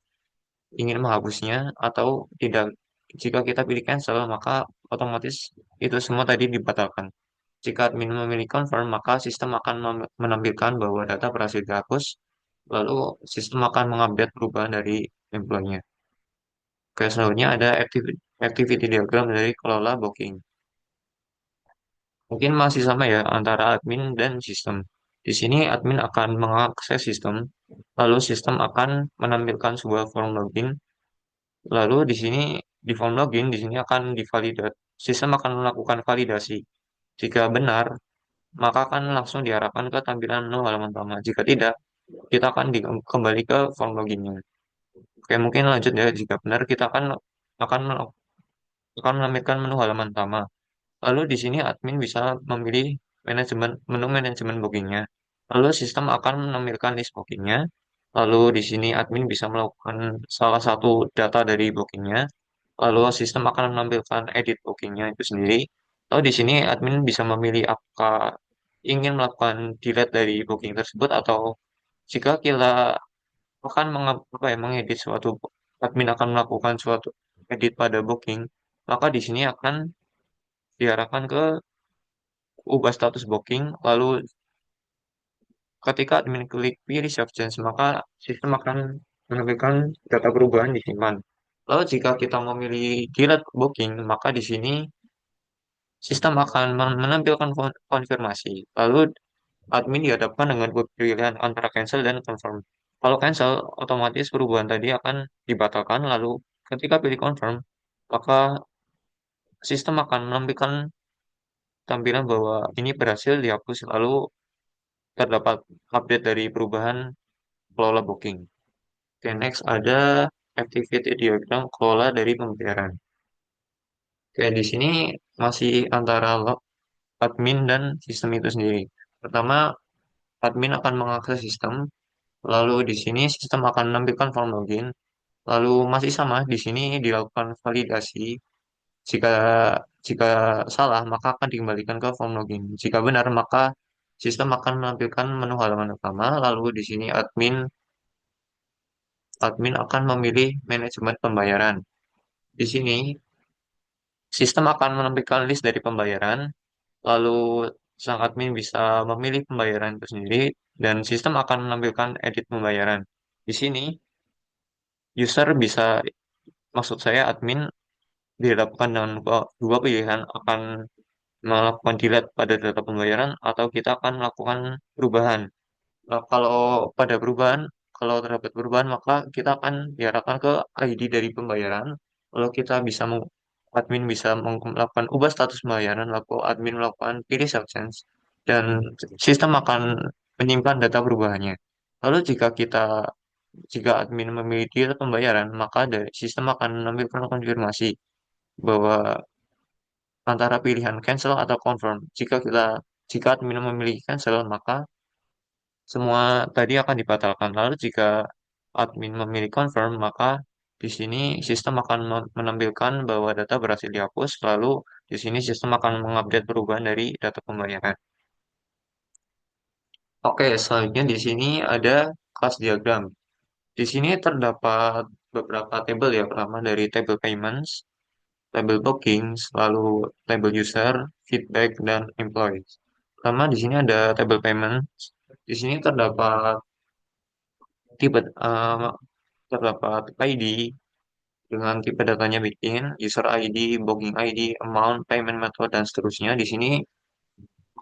ingin menghapusnya atau tidak. Jika kita pilih cancel, maka otomatis itu semua tadi dibatalkan. Jika admin memilih confirm, maka sistem akan menampilkan bahwa data berhasil dihapus, lalu sistem akan mengupdate perubahan dari employee-nya. Oke, selanjutnya ada activity diagram dari kelola booking. Mungkin masih sama ya antara admin dan sistem. Di sini admin akan mengakses sistem, lalu sistem akan menampilkan sebuah form login. Lalu di sini di form login di sini akan divalidasi. Sistem akan melakukan validasi. Jika benar, maka akan langsung diarahkan ke tampilan menu halaman utama. Jika tidak, kita akan kembali ke form loginnya. Oke, mungkin lanjut ya. Jika benar, kita akan akan menampilkan menu halaman utama. Lalu di sini admin bisa memilih menu manajemen bookingnya. Lalu sistem akan menampilkan list bookingnya. Lalu di sini admin bisa melakukan salah satu data dari bookingnya. Lalu sistem akan menampilkan edit bookingnya itu sendiri. Lalu di sini admin bisa memilih apakah ingin melakukan delete dari booking tersebut atau jika kita akan mengedit suatu admin akan melakukan suatu edit pada booking, maka di sini akan diarahkan ke ubah status booking, lalu ketika admin klik pilih save change, maka sistem akan menampilkan data perubahan disimpan. Lalu jika kita memilih delete booking, maka di sini sistem akan menampilkan konfirmasi. Lalu admin dihadapkan dengan pilihan antara cancel dan confirm. Kalau cancel, otomatis perubahan tadi akan dibatalkan. Lalu ketika pilih confirm, maka sistem akan menampilkan tampilan bahwa ini berhasil dihapus. Lalu terdapat update dari perubahan kelola booking. Oke, next ada activity diagram kelola dari pembayaran. Oke, di sini masih antara admin dan sistem itu sendiri. Pertama, admin akan mengakses sistem, lalu di sini sistem akan menampilkan form login, lalu masih sama, di sini dilakukan validasi. Jika jika salah, maka akan dikembalikan ke form login. Jika benar, maka sistem akan menampilkan menu halaman utama, lalu di sini admin akan memilih manajemen pembayaran. Di sini sistem akan menampilkan list dari pembayaran, lalu sang admin bisa memilih pembayaran itu sendiri, dan sistem akan menampilkan edit pembayaran. Di sini user bisa, maksud saya admin dihadapkan dengan dua pilihan, akan melakukan delete pada data pembayaran atau kita akan melakukan perubahan. Kalau pada perubahan, kalau terdapat perubahan, maka kita akan diarahkan ke ID dari pembayaran. Lalu kita bisa admin bisa melakukan ubah status pembayaran, lalu admin melakukan pilih substance, dan sistem akan menyimpan data perubahannya. Lalu jika admin memilih delete pembayaran, maka dari sistem akan menampilkan konfirmasi bahwa antara pilihan cancel atau confirm. Jika admin memilih cancel, maka semua tadi akan dibatalkan. Lalu jika admin memilih confirm, maka di sini sistem akan menampilkan bahwa data berhasil dihapus. Lalu di sini sistem akan mengupdate perubahan dari data pembayaran. Oke, selanjutnya di sini ada class diagram. Di sini terdapat beberapa tabel ya, pertama dari table payments, table bookings, lalu table user, feedback, dan employees. Pertama di sini ada table payments. Di sini tipe, eh, terdapat ID dengan tipe datanya bikin, user ID, booking ID, amount, payment method, dan seterusnya. Di sini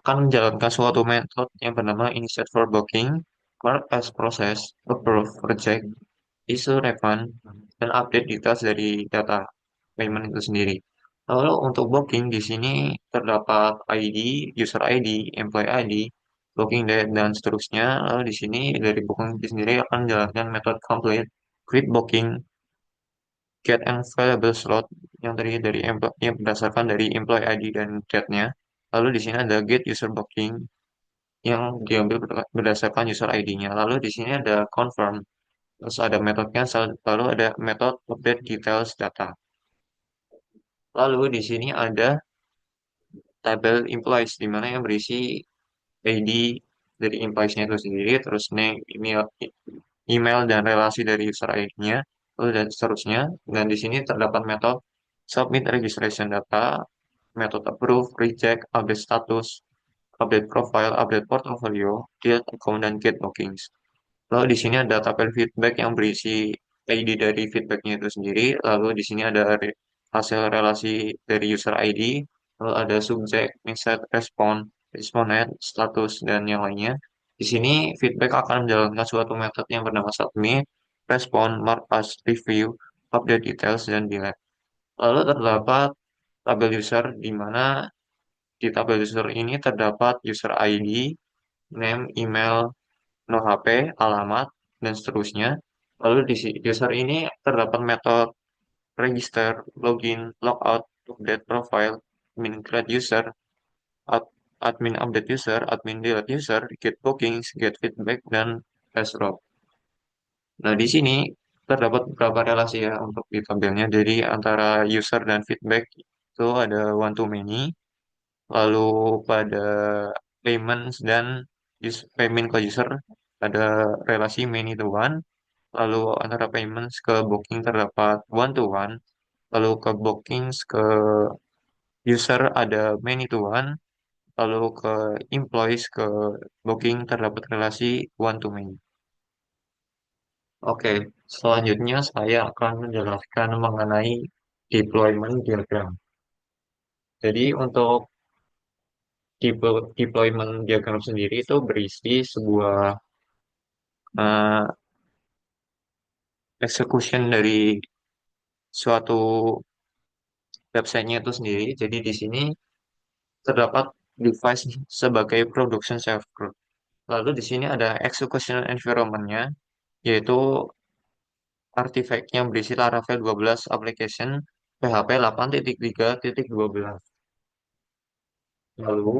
akan menjalankan suatu metode yang bernama initiate for booking, mark as process, approve, reject, issue refund, dan update details dari data payment itu sendiri. Lalu untuk booking di sini terdapat ID, user ID, employee ID, booking date, dan seterusnya. Lalu di sini dari booking itu sendiri akan menjalankan metode complete, create booking, get available slot yang tadi dari yang berdasarkan dari employee ID dan date-nya. Lalu di sini ada get user booking yang diambil berdasarkan user ID-nya. Lalu di sini ada confirm, terus ada metode cancel, lalu ada metode update details data. Lalu di sini ada tabel employees di mana yang berisi ID dari employees-nya itu sendiri, terus name, email dan relasi dari user ID-nya, lalu dan seterusnya. Dan di sini terdapat metode submit registration data, metode approve, reject, update status, update profile, update portfolio, delete account, dan get bookings. Lalu di sini ada tabel feedback yang berisi ID dari feedbacknya itu sendiri. Lalu di sini ada hasil relasi dari user ID. Lalu ada subjek, message, respon, respondent, status, dan yang lainnya. Di sini feedback akan menjalankan suatu metode yang bernama submit, respond, mark as, review, update details, dan delete. Lalu terdapat tabel user di mana di tabel user ini terdapat user ID, name, email, no HP, alamat, dan seterusnya. Lalu di user ini terdapat metode register, login, logout, update profile, admin create user, admin update user, admin delete user, get bookings, get feedback, dan password. Nah, di sini terdapat beberapa relasi ya untuk di tabelnya. Jadi antara user dan feedback itu ada one to many, lalu pada payments dan payment ke user ada relasi many to one, lalu antara payments ke booking terdapat one to one, lalu ke bookings ke user ada many to one, lalu ke employees ke booking terdapat relasi one to many. Oke, selanjutnya saya akan menjelaskan mengenai deployment diagram. Jadi untuk deployment diagram sendiri itu berisi sebuah eh, execution dari suatu websitenya itu sendiri. Jadi di sini terdapat device sebagai production server. Lalu di sini ada execution environment-nya, yaitu artifact yang berisi Laravel 12 application PHP 8.3.12. Lalu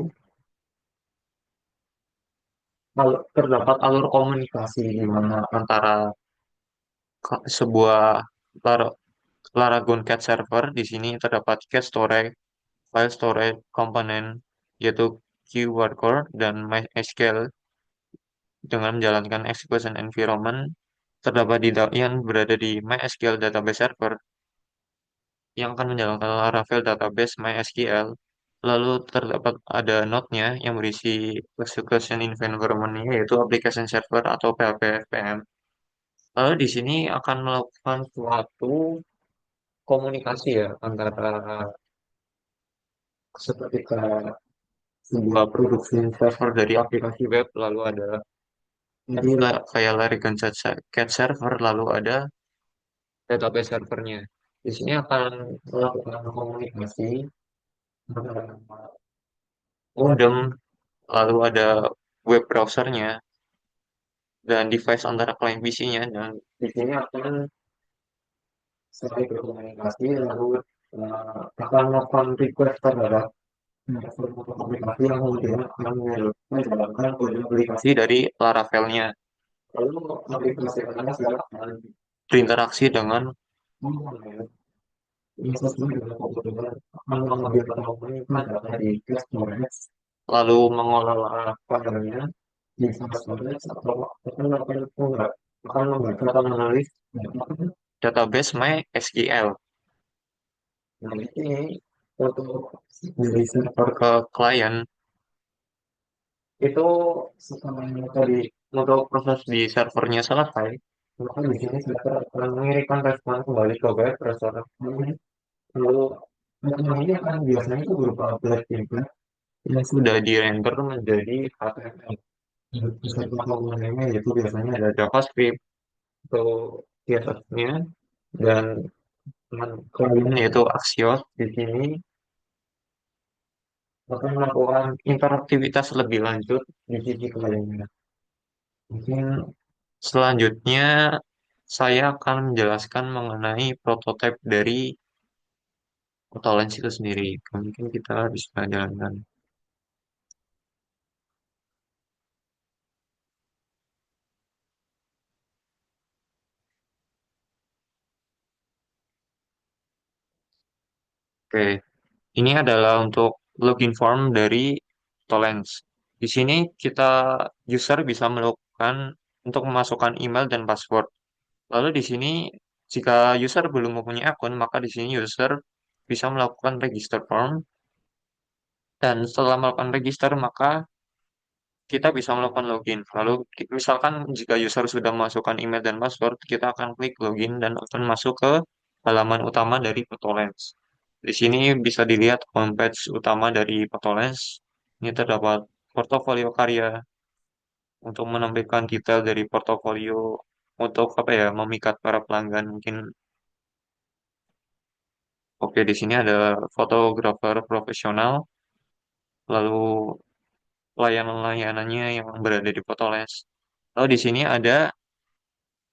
terdapat alur komunikasi di mana antara sebuah Lar- Laragon Cat server di sini terdapat cat storage, file storage, komponen yaitu queue worker dan MySQL dengan menjalankan execution environment terdapat yang berada di MySQL database server yang akan menjalankan Laravel database MySQL. Lalu terdapat ada node-nya yang berisi execution environment-nya yaitu application server atau PHP FM. Lalu di sini akan melakukan suatu komunikasi ya antara seperti ke sebuah produksi server dari aplikasi web, lalu ada jadi kayak Laravel Cat server, lalu ada database servernya. Di sini akan melakukan komunikasi antara modem, lalu ada web browsernya dan device antara client PC-nya, dan di sini akan sampai berkomunikasi lalu akan melakukan request terhadap aplikasi yang kemudian akan menjalankan aplikasi dari Laravel-nya. Lalu aplikasi Anda akan berinteraksi dengan sesuai dengan kebutuhan akan mengambil komitmen dari storage, lalu mengolah filenya di storage atau akan melakukan akan membaca atau menulis database MySQL. Nah, ini untuk dari server ke klien itu setelah tadi untuk proses di servernya selesai, maka di sini server akan mengirimkan respon kembali ke web browser. Lalu ini akan biasanya itu berupa flash template yang sudah di-render menjadi HTML. Bisa komponennya yaitu biasanya ada JavaScript atau CSS-nya dan kemudian yaitu Axios di sini akan melakukan interaktivitas lebih lanjut di sisi kliennya. Mungkin selanjutnya saya akan menjelaskan mengenai prototipe dari Autolens itu sendiri. Mungkin kita bisa jalankan. Oke, ini adalah untuk login form dari Autolens. Di sini kita user bisa melakukan untuk memasukkan email dan password. Lalu di sini jika user belum mempunyai akun, maka di sini user bisa melakukan register form dan setelah melakukan register maka kita bisa melakukan login. Lalu misalkan jika user sudah memasukkan email dan password, kita akan klik login dan akan masuk ke halaman utama dari Photolens. Di sini bisa dilihat homepage utama dari Photolens. Ini terdapat portofolio karya, untuk menampilkan detail dari portofolio untuk apa ya memikat para pelanggan mungkin. Oke, di sini ada fotografer profesional, lalu layanan-layanannya yang berada di Photolens. Lalu di sini ada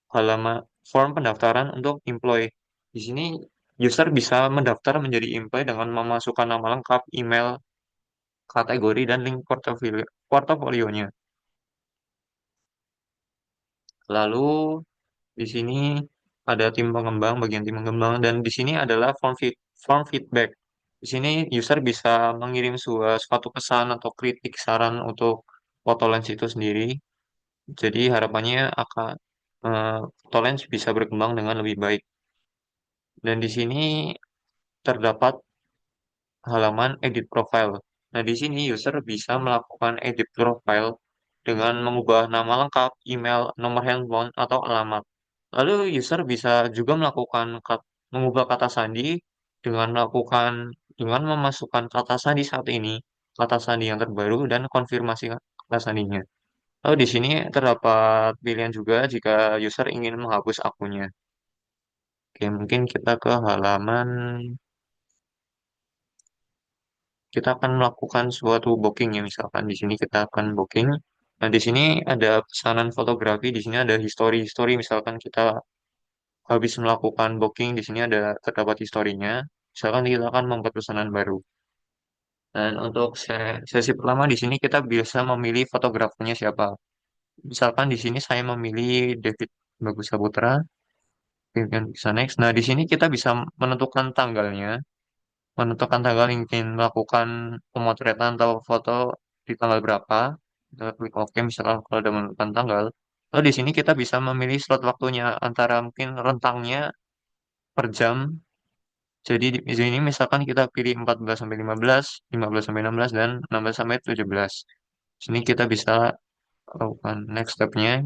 halaman form pendaftaran untuk employee. Di sini user bisa mendaftar menjadi employee dengan memasukkan nama lengkap, email, kategori, dan link portofolionya. Lalu di sini ada tim pengembang, bagian tim pengembang, dan di sini adalah form feedback. Di sini user bisa mengirim suatu pesan atau kritik saran untuk Photolens itu sendiri. Jadi harapannya akan Photolens bisa berkembang dengan lebih baik. Dan di sini terdapat halaman edit profile. Nah, di sini user bisa melakukan edit profile dengan mengubah nama lengkap, email, nomor handphone, atau alamat. Lalu user bisa juga mengubah kata sandi dengan memasukkan kata sandi saat ini, kata sandi yang terbaru, dan konfirmasi kata sandinya. Lalu di sini terdapat pilihan juga jika user ingin menghapus akunnya. Oke, mungkin kita ke halaman kita akan melakukan suatu booking ya misalkan di sini kita akan booking. Nah, di sini ada pesanan fotografi, di sini ada history misalkan kita habis melakukan booking, di sini ada terdapat historinya. Misalkan kita akan membuat pesanan baru. Dan untuk sesi pertama di sini kita bisa memilih fotografernya siapa. Misalkan di sini saya memilih David Bagus Saputra, Vivian Bisa Next. Nah, di sini kita bisa menentukan tanggalnya, menentukan tanggal ingin melakukan pemotretan atau foto di tanggal berapa. Kita klik OK misalkan kalau udah menentukan tanggal. Lalu di sini kita bisa memilih slot waktunya antara mungkin rentangnya per jam. Jadi di sini misalkan kita pilih 14 sampai 15, 15 sampai 16 dan 16 sampai 17. Sini kita bisa lakukan next step-nya.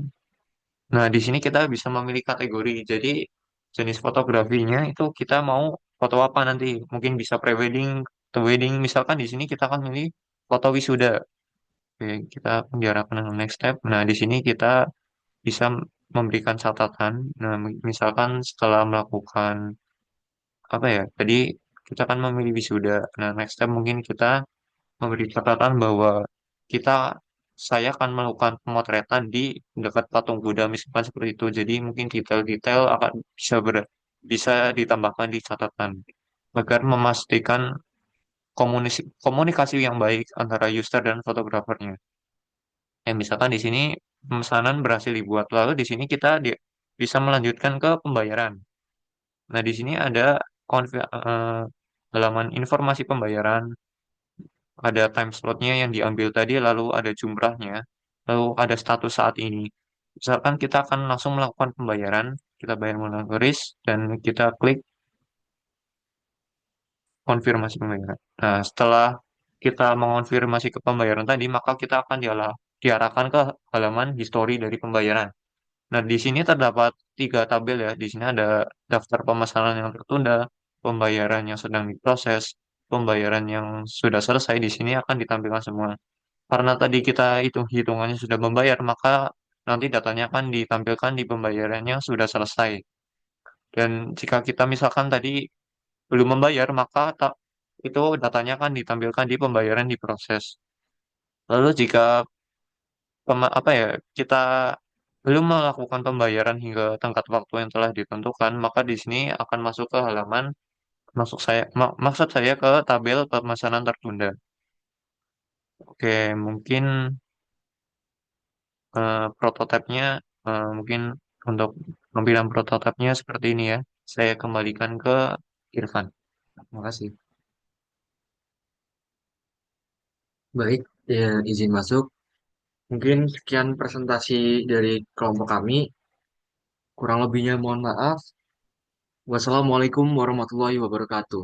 Nah, di sini kita bisa memilih kategori. Jadi jenis fotografinya itu kita mau foto apa nanti. Mungkin bisa pre-wedding, atau wedding. Misalkan di sini kita akan milih foto wisuda. Oke, kita diarahkan ke next step. Nah, di sini kita bisa memberikan catatan. Nah, misalkan setelah melakukan apa ya? Tadi kita akan memilih wisuda. Nah, next step mungkin kita memberi catatan bahwa kita saya akan melakukan pemotretan di dekat patung Buddha misalkan seperti itu. Jadi mungkin detail-detail akan bisa ditambahkan di catatan agar memastikan komunikasi yang baik antara user dan fotografernya. Misalkan di sini pemesanan berhasil dibuat, lalu di sini bisa melanjutkan ke pembayaran. Nah, di sini ada halaman informasi pembayaran, ada time slotnya yang diambil tadi, lalu ada jumlahnya, lalu ada status saat ini. Misalkan kita akan langsung melakukan pembayaran, kita bayar menggunakan kris, dan kita klik konfirmasi pembayaran. Nah, setelah kita mengonfirmasi ke pembayaran tadi, maka kita akan diarahkan ke halaman histori dari pembayaran. Nah, di sini terdapat tiga tabel ya. Di sini ada daftar pemesanan yang tertunda, pembayaran yang sedang diproses, pembayaran yang sudah selesai. Di sini akan ditampilkan semua. Karena tadi kita hitungannya sudah membayar, maka nanti datanya akan ditampilkan di pembayaran yang sudah selesai. Dan jika kita misalkan tadi belum membayar, maka itu datanya akan ditampilkan di pembayaran di proses. Lalu jika apa ya kita belum melakukan pembayaran hingga tenggat waktu yang telah ditentukan, maka di sini akan masuk ke halaman maksud saya ke tabel pemesanan tertunda. Oke, mungkin prototipenya mungkin untuk tampilan prototipenya seperti ini ya. Saya kembalikan ke Irfan. Terima kasih. Baik, ya, izin masuk. Mungkin sekian presentasi dari kelompok kami. Kurang lebihnya mohon maaf. Wassalamualaikum warahmatullahi wabarakatuh.